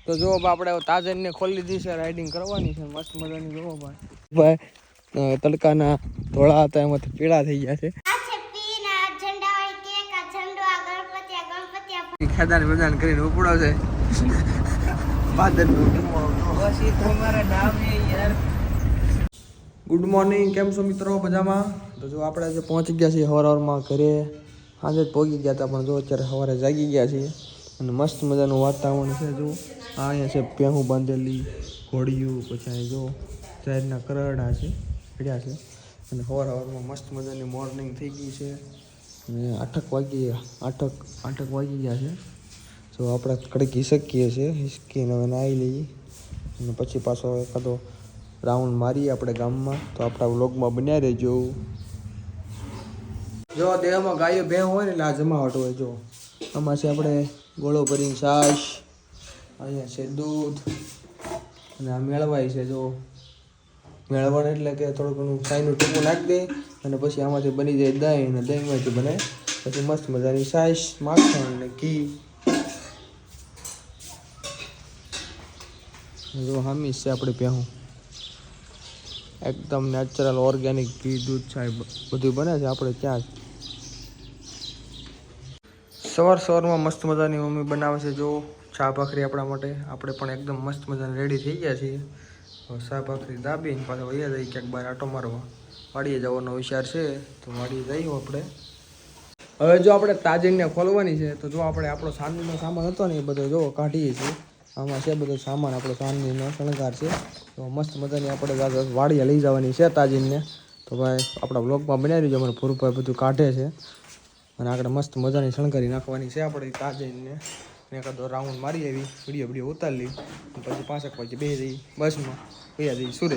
તો જો આપણે તાજરને ખોલી દીધી છે, રાઇડિંગ કરવાની છે મસ્ત મજાની. જોવો ભાઈ તડકાના ધોળા હતા એમાંથી પીળા થઈ ગયા છે. ખેદાન મેદાન કરીને ઉપડો છે. ગુડ મોર્નિંગ, કેમ છો મિત્રો? મજામાં? તો જો આપણે આજે પહોંચી ગયા છીએ હવારમાં ઘરે. સાંજે જ પહોંચી ગયા હતા, પણ જો અત્યારે સવારે જાગી ગયા છીએ અને મસ્ત મજાનું વાતાવરણ છે. જો અહીંયા છે પેહું બાંધેલી, ઘોડિયું, પછી અહીં જો જાહેરના કરડા છે, પડ્યા છે. અને સવારમાં મસ્ત મજાની મોર્નિંગ થઈ ગઈ છે અને 8 વાગી ગયા છે. જો આપણે કડીક હિસકીએ છીએ, હિસકીને હવે નાહી લઈએ અને પછી પાછો એકાદો રાઉન્ડ મારીએ આપણે ગામમાં. તો આપણા વ્લોગમાં બન્યા રહેજો. જો દેહમાં ગાયો ભેં હોય ને એટલે આ જમાવટ હોય. જો આમાં છે આપણે ગોળો ભરીને છાશ, અહીંયા છે દૂધ અને આ મેળવાય છે. જો મેળવણ એટલે કે થોડું ઘણું સાઈનું ટૂંકું નાખી દે અને પછી આમાંથી બની જાય દહીં, અને દહીંમાંથી બને પછી મસ્ત મજાની છાશ, માખણ અને ઘી. જો હામી છે આપણે પહેવું એકદમ નેચરલ ઓર્ગેનિક ઘી, દૂધ, છાશ બધું બને છે આપણે ત્યાં જ. સવારમાં મસ્ત મજાની મમ્મી બનાવે છે. જો ચા ભાખરી આપણા માટે. આપણે પણ એકદમ મસ્ત મજાની રેડી થઈ ગયા છીએ. ચા ભાખરી દાબીને પાછા વૈયા જઈએ ક્યાંક બહાર આટો મારવા. વાડીએ જવાનો વિચાર છે, તો વાડીએ જઈએ આપણે. હવે જો આપણે તાજરને ખોલવાની છે, તો જો આપણે આપણો સાંજનો સામાન હતો ને એ બધો જો કાઢીએ છીએ. આમાં છે બધો સામાન આપણો સાંજનો શણગાર છે. તો મસ્ત મજાની આપણે વાડીએ લઈ જવાની છે તાજીને. તો ભાઈ આપણા બ્લોગમાં બનાવી દીધું. અમારે ભૂરભાઈ બધું કાઢે છે અને આગળ મસ્ત મજાની શણગારી નાખવાની છે આપણે તાજીને. એકાદો રાઉન્ડ મારી આવી, વિડીયો ઉતારી લઈ, પછી 5 વાગે બેસી જઈ બસમાં, વૈયા જઈ સુરત.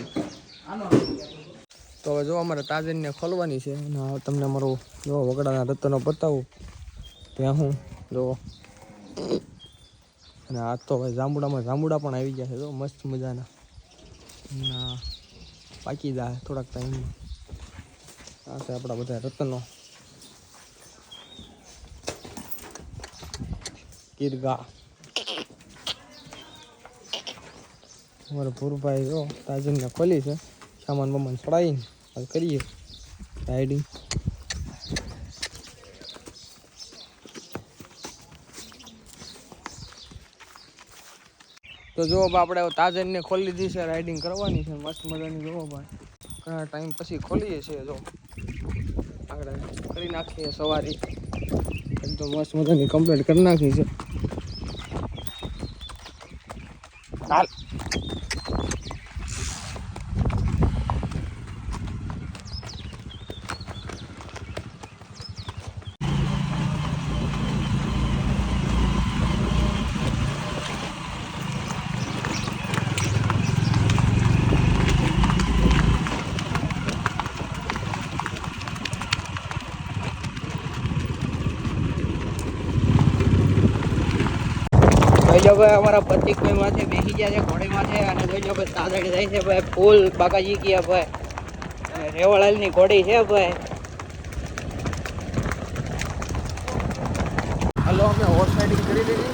તો હવે જો અમારે તાજરને ખોલવાની છે અને તમને અમારો જો વગડાના રત્નો બતાવું ત્યાં હું જો. અને આ તો ભાઈ જાંબુડા પણ આવી ગયા છે. જો મસ્ત મજાના ના પાકી જાય થોડાક ટાઈમમાં. આ છે આપણા બધા રત્નો. કીરગા અમારે પૂરભાઈ જો તાજરને ખોલી છે. સામાન બમાન ચડાવીને કરીએ રાઇડિંગ. તો જો આપણે તાજરને ખોલી દીધી છે, રાઇડિંગ કરવાની છે મસ્ત મજાની. જોવો ભાઈ ઘણા ટાઈમ પછી ખોલીએ છીએ. જો આપણે કરી નાખીએ સવારે એકદમ મસ્ત મજાની કમ્પ્લીટ કરી નાખી છે. હાલ ભાઈ અમારા પ્રતિકભાઈ માથે બેસી ગયા છે ઘોડી માથે. અને જોઈ ભાઈ તાજડી જાય છે ભાઈ ફૂલ બાકાજી ગયા ભાઈ. અને રેવળાલની ઘોડી છે ભાઈ. હાલો અમે હોર્સ રાઇડિંગ કરી લીધી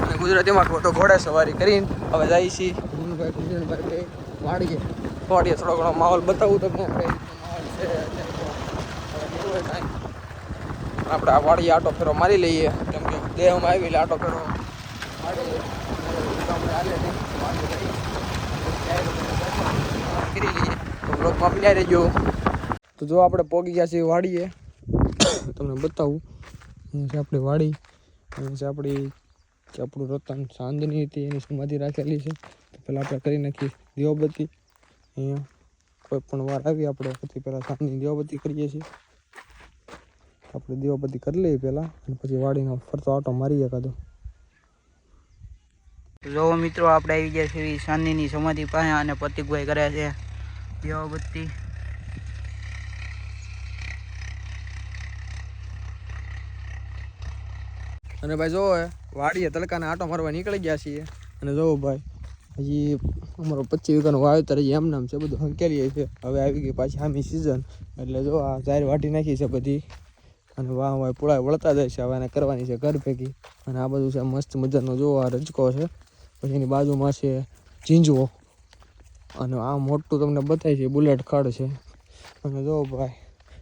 અને ગુજરાતીમાં તો ઘોડા સવારી કરીને હવે જાય છીએ ભાઈ વાડીએ થોડો ઘણો માહોલ બતાવું તમને. આપણે આ વાડીએ આટો ફેરો મારી લઈએ, કેમ કે દેહમાં આવી એટલે આટો ફેરો કરી લઈએ. તો બ્લોગમાં બન્યા રહેજો. તો જો આપણે પહોંચી ગયા છીએ વાડીએ. તમને બતાવું અહીંયા છે આપણી વાડી. અહીંયા છે આપણું રતન ચાંદની હતી એની સમાધિ રાખેલી છે. તો પહેલાં આપણે કરી નાખીએ દીવાબત્તી. અહીંયા કોઈ પણ વાર આવી આપણે પછી પહેલાં ચાંદની દીવાબત્તી કરીએ છીએ. આપણે દીવાબત્તી કરી લઈએ પહેલાં અને પછી વાડીનો ફરતો આટો મારીએ એકાદો. જો મિત્રો આપણે આવી ગયા છે ચાંદનીની સમાધિ પાસે અને પ્રતિકભાઈ કરે છે દીવાબત્તી. અને ભાઈ જોવો વાડીએ તડકાને આટો મારવા નીકળી ગયા છીએ. અને જોવો ભાઈ હજી અમારો 25 વીઘાનું વાવેતર હજી એમ નામ છે, બધું હંકેલીએ છે. હવે આવી ગઈ પાછી આમી સિઝન એટલે જો આ જાહેર વાટી નાખી છે બધી. અને વાહ પૂળા વળતા જાય છે. હવે એને કરવાની છે ઘર ભેગી. અને આ બધું છે મસ્ત મજાનો જોવો આ રજકો છે. પછી એની બાજુમાં છે ઝીંઝવો અને આ મોટું તમને બતાય છે બુલેટ ખડ છે. અને જો ભાઈ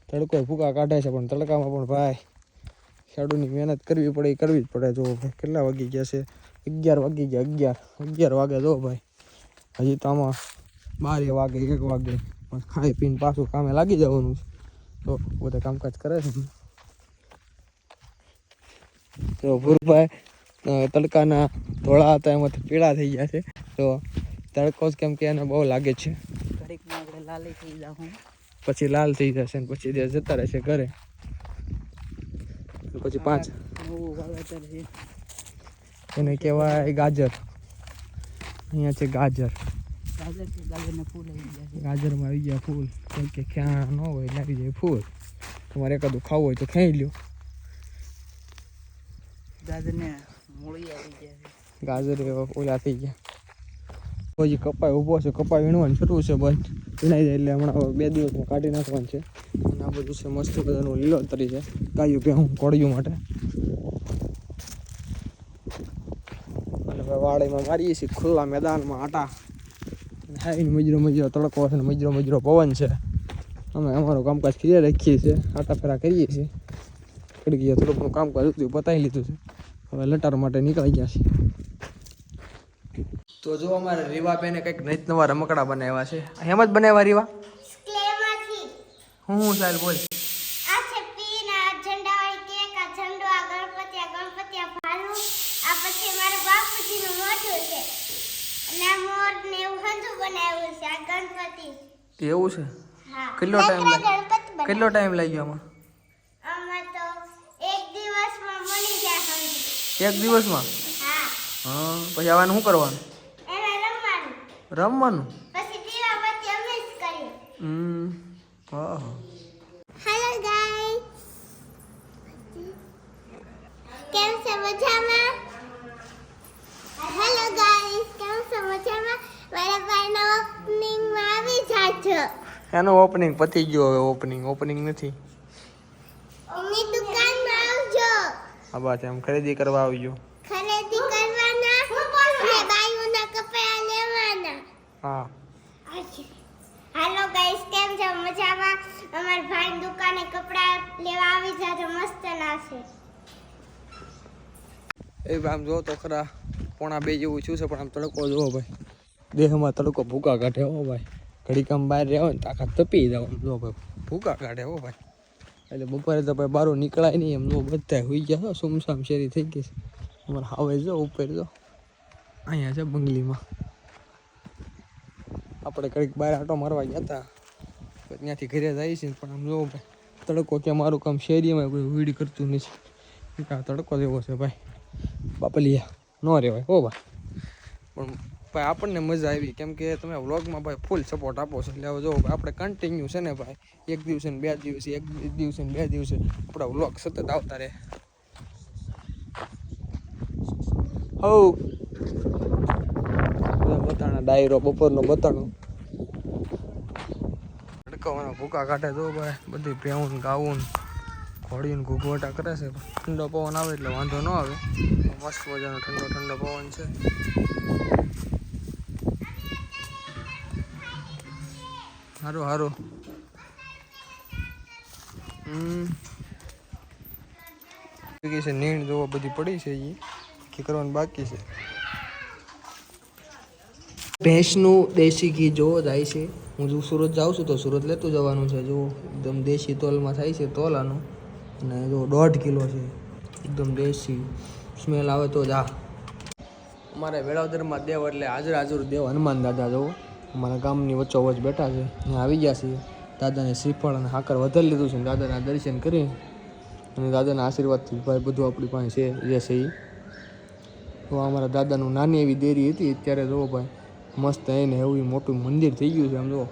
તડકો ભૂકા કાઢે છે પણ તડકામાં પણ ભાઈ ખેડૂતની મહેનત કરવી પડે એ કરવી જ પડે. જો ભાઈ કેટલા વાગી ગયા છે 11 વાગી ગયા 11 વાગે. જો ભાઈ હજી તો આમાં 12 વાગે 1 વાગે ખાઈ પીને પાછું કામે લાગી જવાનું છે. તો બધા કામકાજ કરે છે. તો ભૂરભાઈ તડકાના ધોળા હતા એમાંથી પીળા થઈ ગયા છે. તો તડકો જ કેમ કે એને બહુ લાગે છે. ઘડીકમાં આપણે લાલી થઈ જાઉં, પછી લાલ થઈ જશે ને પછી જતા રહેશે ઘરે. પછી 5 નવું વાવેતર છે. એને કહેવાય ગાજર. અહીંયા છે ગાજર. ગાજરને ફૂલ આવી ગયા છે. ગાજરમાં આવી ગયા ફૂલ. કેમ કે ક્યાં ન હોય એટલે આવી જાય ફૂલ. તમારે એકાદું ખાવું હોય તો ખાઈ લ્યો. ગાજરને મૂળી આવી ગયા છે. ગાજર ઓલા થઈ ગયા. પછી કપાય ઊભો છે. કપાય વીણવાનું શરૂ છે. બંધ વીણાઈ જાય એટલે હમણાં 2 દિવસમાં કાઢી નાખવાનું છે. અને આ બધું છે મસ્ત બધાનું લીલોતરી છે. ગાયું ભેહું કોળિયું માટે. અને વાડીમાં મારીએ છીએ ખુલ્લા મેદાનમાં આટા. હાઈને મજરો તડકો છે ને મજરો પવન છે. અમે અમારું કામકાજ ક્લિયર રાખીએ છીએ. આટા ફેરા કરીએ છીએ. કડકી થોડુંક કામકાજ હતું પતાવી લીધું છે. હવે લટાર માટે નીકળી ગયા છીએ. તો જો અમારે રીવાબેને કંઈક નઈ નવા રમકડા બનાવ્યા છે. એમ જ બનાવ્યા રીવા? ક્લેમાંથી. હું ચાલ બોલ. આ છે પીન, આ ઝંડાવાળી કેક, આ ઝંડો, આ ગણપતિ, આ ભાલુ, આ પછી મારા બાપુજીનું મોઢું છે. અને આ મોર ને એવું હંધું બનાવ્યું છે. આ ગણપતિ. એવું છે? હા. કેટલો ટાઈમ લાગ્યો? ગણપતિ બનાવ્યું. કેટલો ટાઈમ લાગ્યો આમાં? આમાં તો 1 દિવસમાં બની જાય હંધું. 1 દિવસમાં? હા. હા. પછી આવવાનું શું કરવાનું? એને રમવાનું. રમવાનું? પછી દીવાબત્તી અમે જ કરીએ. હા. Hello guys. કેમ છે મજામાં? હેલો ગાઈસ, કેમ છો મજામાં? મારા ભાઈના ઓપનિંગમાં આવી જાજો. એનું ઓપનિંગ પતી ગયું. હવે ઓપનિંગ નથી. અમની દુકાનમાં આવજો. આ વાત એમ ખરીદી કરવા આવજો. ખરીદી કરવાના અને બાયુના કપડા લેવાના. હા. હાલો ગાઈસ, કેમ છો મજામાં? અમાર ભાઈની દુકાને કપડા લેવા આવી જાજો, મસ્ત ના છે. એ આમ જો તો ખરા 1:45 જેવું થયું છે પણ આમ તડકો જોવો ભાઈ. દેહમાં તડકો ભૂકા કાઢે હો ભાઈ. ઘડીક આમ બહાર રહેવો ને તાકાત તપી જવાનું. જો ભાઈ ભૂકા કાઢે હો ભાઈ. એટલે બપોરે તો ભાઈ બહાર નીકળાય નહીં. એમ જો બધા હોઈ ગયા. સુમસામ શેરી થઈ ગઈ છે. અમારે હવે જો ઉપર જો અહીંયા છે બંગલીમાં. આપણે ઘડીક બહાર આટો મારવા ગયા હતા. ત્યાંથી ઘરે જાય છે પણ આમ જો ભાઈ તડકો કે મારું કામ શેરીમાં કોઈ વીડ કરતું નથી. તડકો જેવો છે ભાઈ. બાપલિયા ન રહેવાય હો ભાઈ. પણ ભાઈ આપણને મજા આવી કેમ કે તમે વ્લોગમાં ભાઈ ફૂલ સપોર્ટ આપો છો. એટલે હવે જો આપણે કન્ટિન્યુ છે ને ભાઈ 1 દિવસે ને 2 દિવસે 1 દિવસે ને 2 દિવસે આપણા વ્લોગ સતત આવતા રહે. હો બતાણા ડાયરો બપોરનો બતાણો. તડકાવાનો ભૂકા કાઢે જો ભાઈ. બધી ભેહું ગાવું ઘોડીને ઘૂઘવટા કરે છે. ઠંડો પવન આવે એટલે વાંધો ન આવે. મસ્ત મજાનો ઠંડો પવન છે. સારું છે. નીણ જોવા બધી પડી છે. એ કરવાનું બાકી છે. ભેંસનું દેશી ઘી જોવો જાય છે. હું જો સુરત જાઉં છું તો સુરત લેતું જવાનું છે. જો એકદમ દેશી તોલમાં થાય છે તોલાનું. અને જો 1.5 કિલો છે. એકદમ દેશી સ્મેલ આવે તો જ આ. અમારે વેળાવદરમાં દેવ એટલે હાજર દેવ હનુમાન દાદા જોવો અમારા ગામની વચ્ચોવચ બેઠા છે. ત્યાં આવી ગયા છીએ. દાદાને શ્રીફળ અને હાકર વધારી લીધું છે. દાદાના દર્શન કરી અને દાદાના આશીર્વાદથી ભાઈ બધું આપણી પાસે છે એ. તો અમારા દાદાનું નાની એવી દેરી હતી. અત્યારે જોવો ભાઈ મસ્ત એને એવું મોટું મંદિર થઈ ગયું છે. આમ જો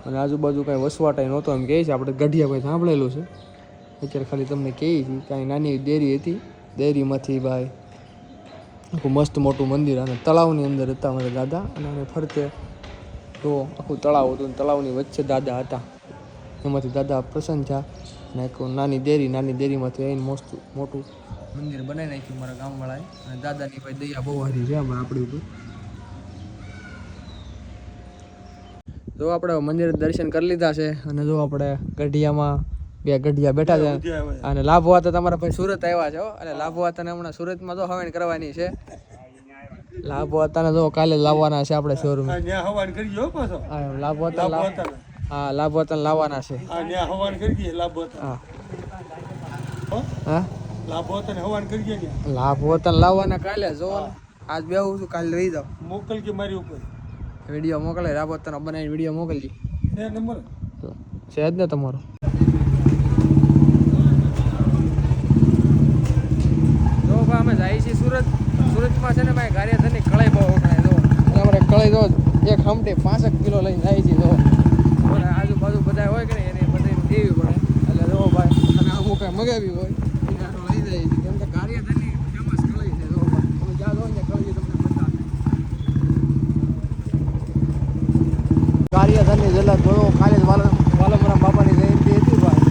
અને આજુબાજુ કાંઈ વસવાટાઈ નહોતો એમ કહે છે. આપણે ગઢિયા ભાઈ સાંભળેલું છે. અત્યારે ખાલી તમને કહીએ છીએ કાંઈ નાની એવી દેરી હતી. દેરીમાંથી ભાઈ આખું મસ્ત મોટું મંદિર અને તળાવની અંદર હતા અમારા દાદા. અને ફરતે તો આખું તળાવ હતું. તળાવની વચ્ચે દાદા હતા. એમાંથી દાદા પ્રસન્ન થયા ને એક નાની દેરીમાંથી આવીને મોટું મંદિર બનાવી નાખ્યું મારા ગામવાળાએ. અને દાદાની ભાઈ દયા બહુ સારી છે આપણી ઉપર. જો આપણે મંદિર દર્શન કરી લીધા છે અને જો આપણે ગઢિયામાં 2 ગઢિયા બેઠા છે અને લાભવા તો તમારા ભાઈ સુરત આવ્યા છે અને લાભવા તને હમણાં સુરતમાં તો હવાણ કરવાની છે. લાભવા તને જો કાલે લાવવાના છે આપણે શોરૂમ. લાભવા હા લાભવા તને લાવવાના છે. હા લાભવા તને લાવવાના કાલે જો આજ બેહું છું કાલે લઈ જાવ. મોકલ કે મારી ઉપર વિડીયો મોકલે રાબોતનો બનાવીને વિડીયો મોકલજી. એ નંબર છે જ ને તમારો. જો ભાઈ અમે જાય છીએ સુરતમાં છે ને ભાઈ ગારિયાધારની કળાઈ બહુ વખણાય. જો અમારે કળાઈ જો એક હમટી 65 કિલો લઈને જાય છે. જો આજુબાજુ બધા હોય કે નહીં એને બધાને દેવી પડે. એટલે જો ભાઈ અને અમુક મગાવી હોય એને લઈ જાય છે કેમ કે ગારિયાધારની ફેમસ કળાઈ છે. જો ભાઈ તમે જ્યાં જો ને કળાઈ તમને બતાવે. ગારિયાધારની જલા જોયો કાલે જ વાલમરામ બાપાની જયંતિ હતી ભાઈ.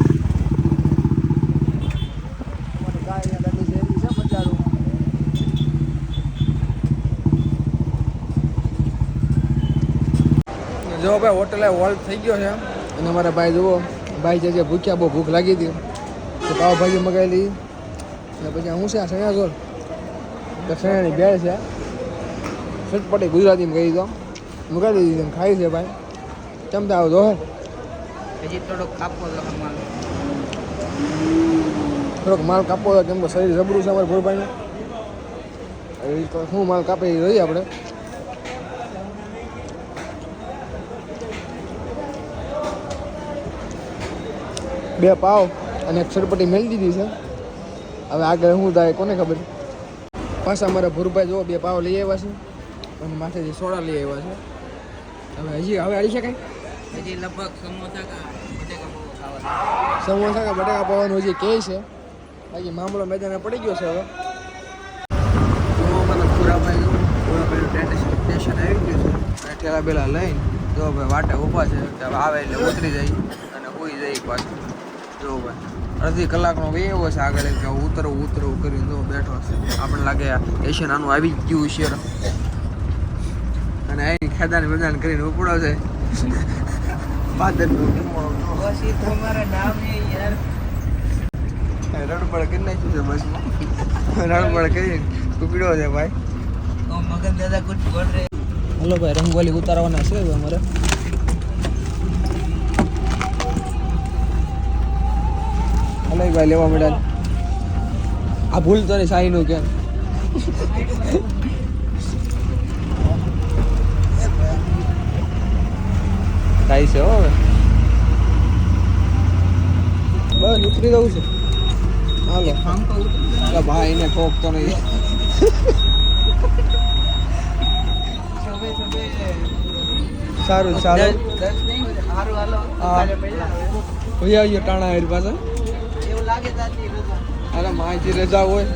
અમારી ગારિયાધારની જયંતિ છે મજાનું. જો ભાઈ હોટલે હોલ્ટ થઈ ગયો છે અને અમારા ભાઈ જુઓ ભાઈ જે ભૂખ્યા બહુ ભૂખ લાગી હતી તો પાવભાજી મગાવેલી અને પછી હું છે આ સણિયા જોર તો સણિયાની બેળ છે ચટપટી ગુજરાતીમાં કહી દો મગાવી દીધી ખાઈ છે ભાઈ. કેમ તો આવો જો હજી થોડોક કાપવો થોડોક માલ કાપવો હતો કેમ કે શરીર જબરું છે અમારે ભોરભાઈને. શું માલ કાપે એ રહીએ આપણે. બે પાવ અને એક ચટપટી મેળી દીધી છે. હવે આગળ શું થાય કોને ખબર. પાછા અમારા ભૂરભાઈ જો 2 પાવ લઈ આવ્યા છે અને માથેથી સોડા લઈ આવ્યા છે. હવે હજી આવી શકાય હજી લગભગ સમોસા કે બટાકા પાવાનું હજી કહે છે. બાકી મામલો મેદાને પડી ગયો છે. હવે પૂરાભાઈ સ્ટેશન આવી ગયું છે. ઠેલા બેલા લઈને જો ભાઈ વાટે ઊભા છે કે આવે એટલે ઉતરી જાય અને હોઈ જાય પાછું. જો ભાઈ અડધી કલાકનો એવો છે આગળ કે ઉતરવું કરીને જો બેઠો છે. આપણને લાગે એશિયન આનું આવી ગયું છે અને અહીં ખેદાન મેદાન કરીને ઉપડો છે. રડબડ કરી નાખ્યું છે બસમાં. રડબડ કરીને ઉપડ્યો છે ભાઈ. મગન દાદા કુછ બોલ રહે. હલો ભાઈ રંગોલી ઉતારવાના છે અમારે. હલો ભાઈ લેવા મળ્યા. આ ભૂલ તો નહીં સાઈનું કેમ થાય છે હવે બસ ઉતરી દઉં છું. હાલો ભાઈ એને ઠોકતો નહીં. સારું ચાલો ભૈયા ટાણા હારી પાસે એવું લાગે તાતી અરે માહિતી રજા હોય